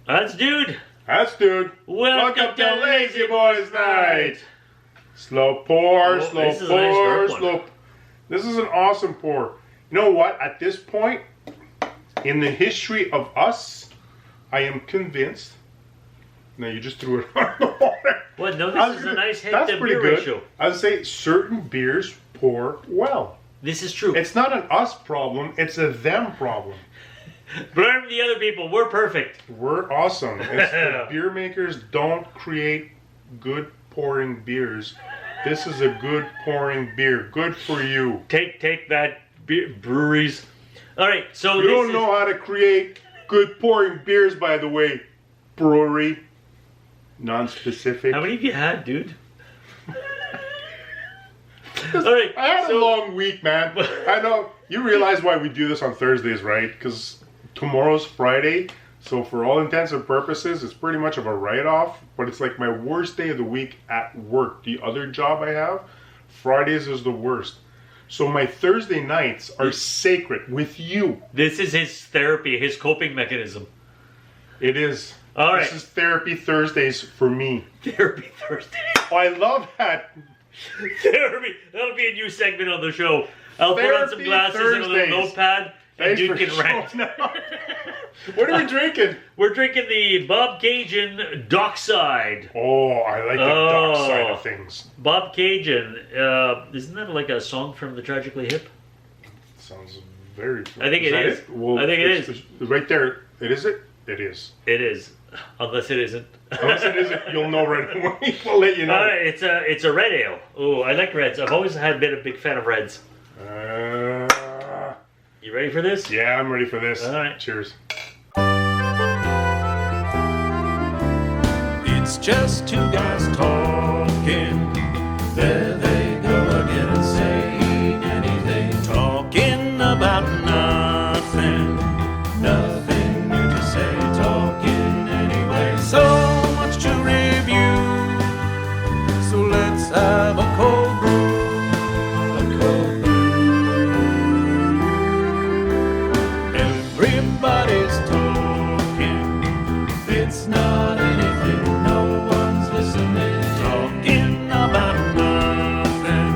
That's Dude. That's Dude. Welcome to Lazy Boys Night. Slow pour, Oh, slow this is a nice pour, dark one. slow. This is an awesome pour. You know what? At this point in the history of us, I am convinced. No, you just threw it on the water. What? No, this is a nice head That's to pretty beer good. ratio. I would say certain beers pour well. This is true. It's not an us problem, it's a them problem. Blame the other people. We're perfect. We're awesome. It's the beer makers don't create good pouring beers. This is a good pouring beer. Good for you. Take that, breweries. All right, so You don't know how to create good pouring beers, by the way. Brewery. Non-specific. How many have you had, Dude? All right, I had so a long week, man. I know. You realize why we do this on Thursdays, right? Because tomorrow's Friday. So for all intents and purposes, it's pretty much of a write-off. But it's like my worst day of the week at work. The other job I have, Fridays is the worst. So my Thursday nights are sacred with you. This is his therapy, his coping mechanism. It is. All right. This is therapy Thursdays for me. Therapy Thursday. Oh, I love that. Therapy. That'll be a new segment on the show. I'll put on some Therapy glasses and a little Thursdays. notepad, and Thanks Dude for can rant. showing up. What are we drinking? We're drinking the Bob Cajun Dockside. Oh, I like the dark side of things. Bob Cajun. Isn't that like a song from the Tragically Hip? Sounds very. I think it that is. Well, I think it it's right there. It is it. It is. It is. Unless it isn't. Unless it isn't, you'll know right away. We'll let you know. All right, it's a red ale. Oh, I like reds. I've always been a big fan of reds. You ready for this? Yeah, I'm ready for this. All right. Cheers. It's just two guys talking. There they go again and saying anything. Talking about nothing. Nothing new to say. Talking anyway. So much to review. So let's have a cold brew. A cold brew. Everybody's talking. It's not anything. No one's listening. Talking about nothing.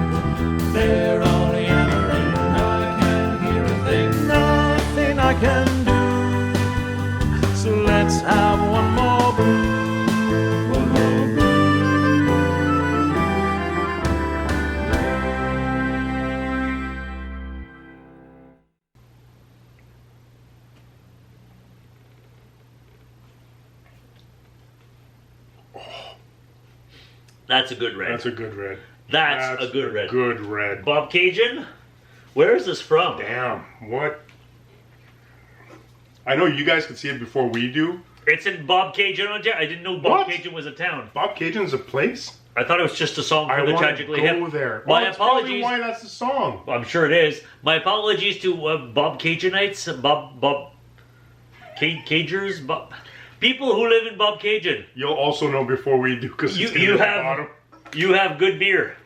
They're all yammering. I can't hear a thing. Nothing I can do. So let's have one more brew. One more brew. That's a good red. That's a good red. That's a good red. Good red. Bob Cajun? Where is this from? Damn. What? I know you guys can see it before we do. It's in Bob Cajun, Ontario. I didn't know Bob What? Cajun was a town. Bob Cajun's a place. I thought it was just a song I for the want Tragically to Hip. go there. My That's probably apologies. why that's the song. I'm sure it is. My apologies to Bob Cajunites, Bob Cagers, Bob people who live in Bob Cajun. You'll also know before we do because You have good beer.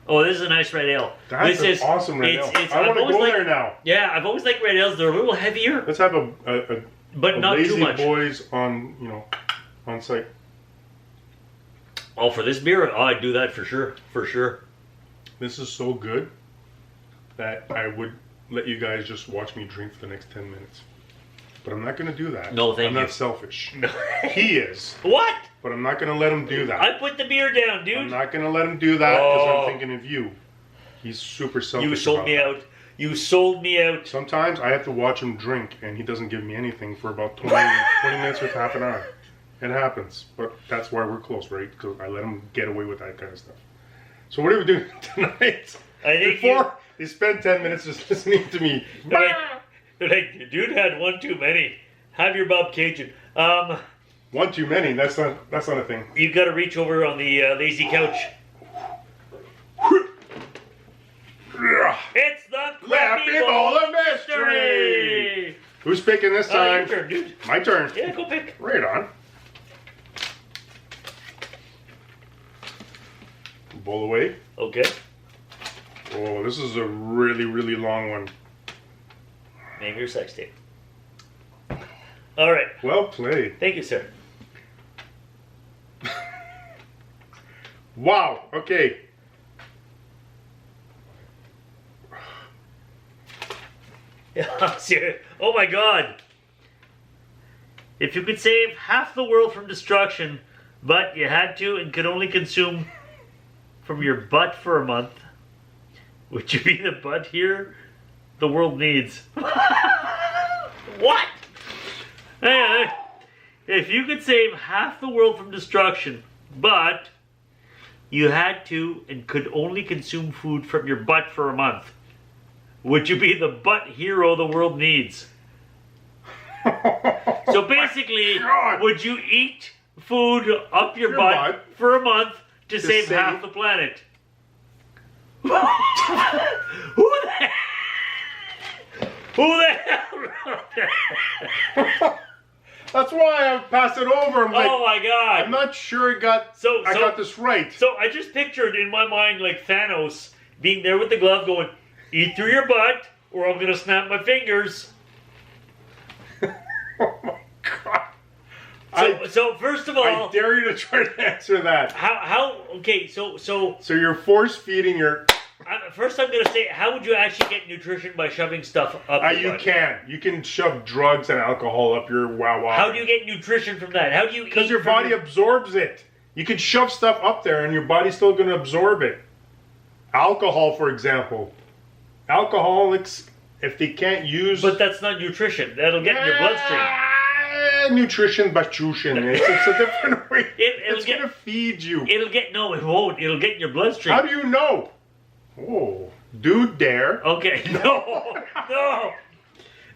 Oh, this is a nice red ale. That's this an awesome red ale. I I've want to always go liked- there now. Yeah, I've always liked red ales. They're a little heavier, Let's have a but not Lazy too much. Boys on on site. Oh, for this beer, I'd do that for sure. For sure. This is so good that I would let you guys just watch me drink for the next 10 minutes. But I'm not going to do that. No, thank I'm you. not selfish. He is. What? But I'm not going to let him do that. I put the beer down, dude. I'm not going to let him do that because Oh. I'm thinking of you. He's super selfish. You sold about me that. out. You sold me out. Sometimes I have to watch him drink and he doesn't give me anything for about 20 minutes with half an hour. It happens. But that's why we're close, right? Because I let him get away with that kind of stuff. So what are we doing tonight? I think Before you spend 10 minutes just listening to me. like, dude had one too many. Have your Bob Cajun. One too many. That's not a thing. You got to reach over on the lazy couch. It's the Crappy Bowl of Mystery! Who's picking this Oh, your time? turn, dude. My turn. Yeah, go pick. Right on. Bowl away. Okay. Oh, this is a really, really long one. Name your sex tape. All right. Well played. Thank you, sir. Wow. Okay. Oh my God. If you could save half the world from destruction, but you had to and could only consume from your butt for a month, would you be the butt here the world needs? What? Anyway, if you could save half the world from destruction, but you had to and could only consume food from your butt for a month, would you be the butt hero the world needs? So basically, God. would you eat food up your butt for a month to save half the planet? Who the hell wrote that? That's why I passed it over. I'm like, Oh my God. I'm not sure I got this right. So I just pictured in my mind like Thanos being there with the glove going, eat through your butt or I'm going to snap my fingers. Oh my God. So first of all, I dare you to try to answer that. okay, so So you're force feeding your. first I'm going to say, how would you actually get nutrition by shoving stuff up your You butt? can. You can shove drugs and alcohol up your wow. How do you get nutrition from that? How do you eat? Because your from body absorbs it. You can shove stuff up there and your body's still going to absorb it. Alcohol, for example. Alcoholics, if they can't use... But that's not nutrition. That'll get in your bloodstream. Nutrition, batution. It's a different way. It'll going to feed you. No, it won't. It'll get in your bloodstream. How do you know? Oh, dude dare. Okay, no.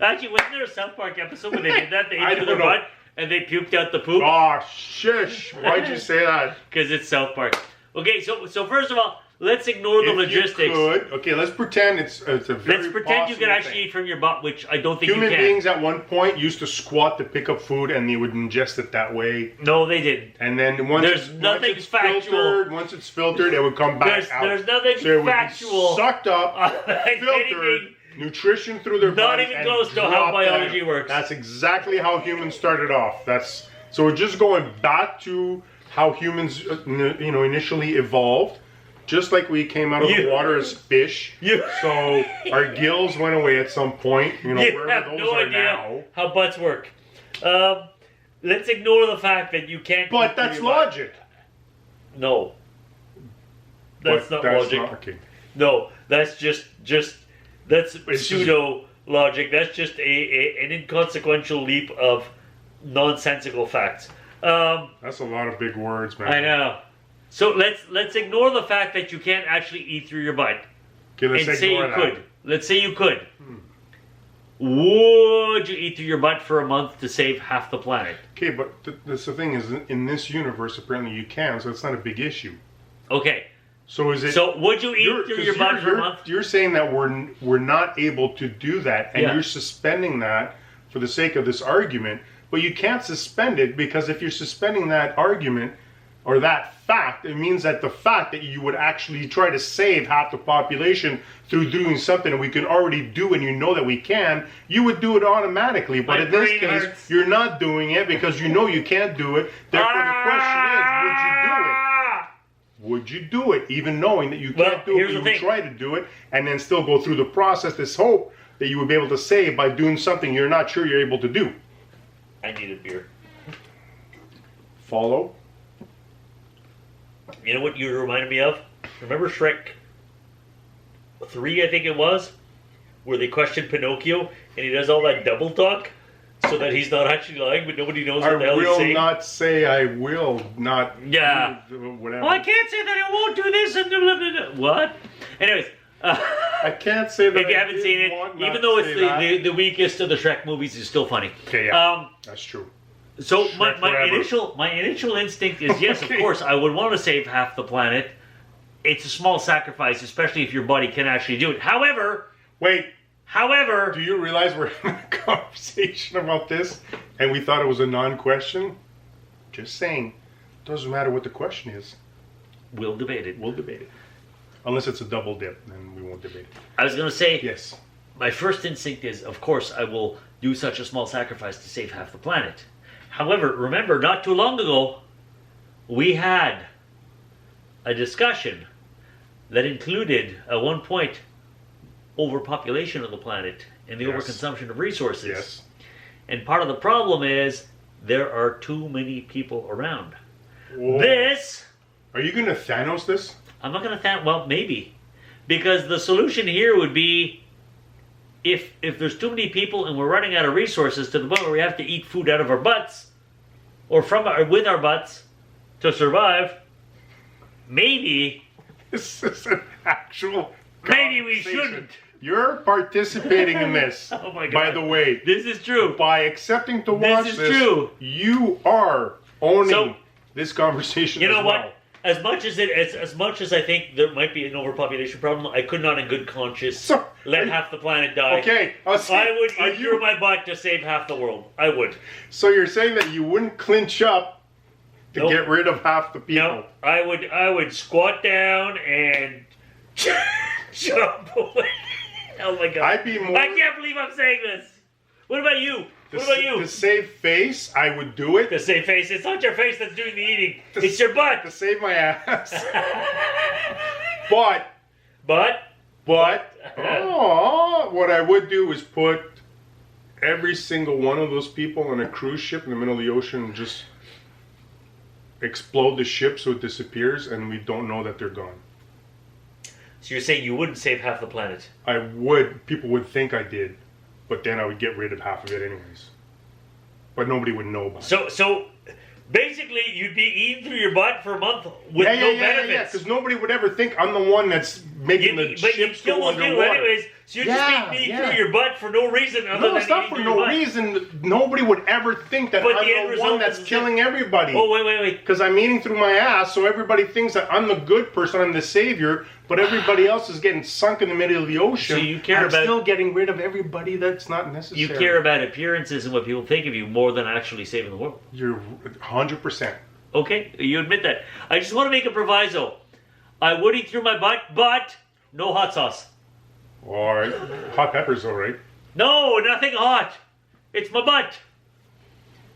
Actually, wasn't there a South Park episode where they did that? They I ate through their don't know. butt and they puked out the poop? Oh, shush. Why'd you say that? Because it's South Park. Okay, so first of all, let's ignore the logistics. You could, okay, let's pretend it's a very Let's pretend you can possible actually thing. eat from your butt, which I don't think Human you can. beings at one point used to squat to pick up food and they would ingest it that way. No, they didn't. And then once There's nothing it's factual. once it's filtered, it would come back out. There's nothing so it would factual. be sucked up, Like filtered, anything. nutrition through their Not bodies, even and close to how dropped biology out. works. That's exactly how humans started off. So we're just going back to how humans, initially evolved. Just like we came out of the water as fish. So our gills went away at some point. You wherever have those no are idea now. how butts work. Let's ignore the fact that you can't. But eat that's through your butt. logic. No. That's But not logic. okay. No, that's just that's pseudo logic. That's just an inconsequential leap of nonsensical facts. That's a lot of big words, man. I know. So let's ignore the fact that you can't actually eat through your butt. Okay, let's And say you ignore that. could. Let's say you could. Would you eat through your butt for a month to save half the planet? Okay, but that's the thing is, in this universe, apparently you can, so it's not a big issue. Okay. So is it? So would you eat through your butt for a month? You're saying that we're not able to do that, and Yeah. you're suspending that for the sake of this argument. But you can't suspend it because if you're suspending that argument or that fact, it means that the fact that you would actually try to save half the population through doing something that we can already do, and you know that we can, you would do it automatically. But My in this brain case, hurts. you're not doing it because you know you can't do it. Therefore, the question is, would you do it? Would you do it, even knowing that you Well, can't do it, here's but you the would thing. try to do it, and then still go through the process, this hope that you would be able to save by doing something you're not sure you're able to do? I need a beer. Follow? You know what you reminded me of? Remember Shrek 3, I think it was? Where they question Pinocchio and he does all that double talk so that he's not actually lying, but nobody knows I what the hell he's will saying. not say I will not Yeah. do whatever. Well, I can't say that I won't do this and blah, blah, blah, blah. What? Anyways, I can't say that if you I haven't did seen it, want not even though to it's say that. the weakest of the Shrek movies, it's still funny. Okay, yeah. That's true. So Shrek my forever. initial instinct is yes, of Okay. course, I would want to save half the planet. It's a small sacrifice, especially if your body can actually do it. However, Wait, however, do you realize we're having a conversation about this and we thought it was a non-question? Just saying. Doesn't matter what the question is. we'll debate it. We'll debate it. Unless it's a double dip, then we won't debate it. I was going to say, Yes. my first instinct is, of course, I will do such a small sacrifice to save half the planet. However, remember, not too long ago, we had a discussion that included, at one point, overpopulation of the planet and the Yes. overconsumption of resources. Yes. And part of the problem is there are too many people around. Whoa. This, Are you going to Thanos this? I'm not going to well, maybe. Because the solution here would be if there's too many people and we're running out of resources to the point where we have to eat food out of our butts or with our butts to survive, maybe This is an actual. Maybe we conversation. shouldn't. You're participating in this. Oh my God. By the way, this is true. by accepting to This watch is this, true. you are owning So, this conversation. You know as what? well. As much as I think there might be an overpopulation problem, I could not in good conscience So, let half the planet die. Okay, I would are eat through my butt to save half the world. I would. So you're saying that you wouldn't clinch up to Nope. get rid of half the people? No, I would squat down and jump away. Oh my God! I'd be more. I can't believe I'm saying this. What about you? What about you? To save face, I would do it. To save face. It's not your face that's doing the eating. To It's your butt. To save my ass. but But what I would do is put every single one of those people on a cruise ship in the middle of the ocean and just explode the ship so it disappears and we don't know that they're gone. so you're saying you wouldn't save half the planet? I would. People would think I did, but then I would get rid of half of it anyways. But nobody would know about it. So basically, you'd be eating through your butt for a month with no benefits. because nobody would ever think I'm the one that's making the But you ships still go won't do underwater. anyways. So you're Yeah, just eating yeah. through your butt for no reason other No, than it's not eating for through your no butt. reason. Nobody would ever think that But the end I'm the result one that's is killing everybody. Oh wait. Because I'm eating through my ass, so everybody thinks that I'm the good person, I'm the savior, but everybody else is getting sunk in the middle of the ocean. So you care I'm about- still getting rid of everybody that's not necessary. You care about appearances and what people think of you more than actually saving the world. You're 100%. Okay, you admit that. I just want to make a proviso. I would eat through my butt, but no hot sauce. All right. Hot pepper's all right. No, nothing hot. It's my butt.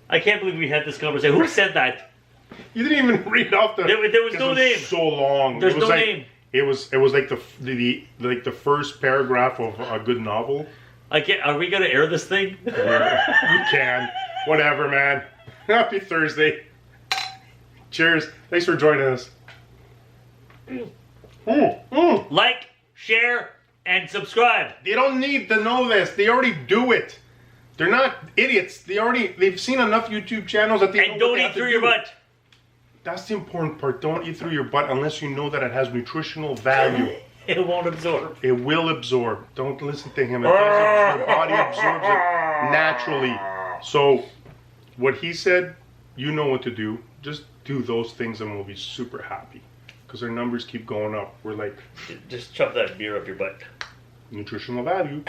I can't believe we had this conversation. Who said that? You didn't even read off the. There was 'cause no it was name. So long. There's it was no like, name. It was like the first paragraph of a good novel. I can't. Are we gonna air this thing? You can. Whatever, man. Happy Thursday. Cheers. Thanks for joining us. Like, share, and subscribe. They don't need to know this. They already do it. They're not idiots. They've seen enough YouTube channels that they know And what don't they eat have to through your do. butt. That's the important part. Don't eat through your butt unless you know that it has nutritional value. It won't absorb. It will absorb. Don't listen to him. It doesn't. Your body absorbs it naturally. So, what he said, you know what to do. Just do those things and we'll be super happy. Because our numbers keep going up. We're like, Just shove that beer up your butt. nutritional value.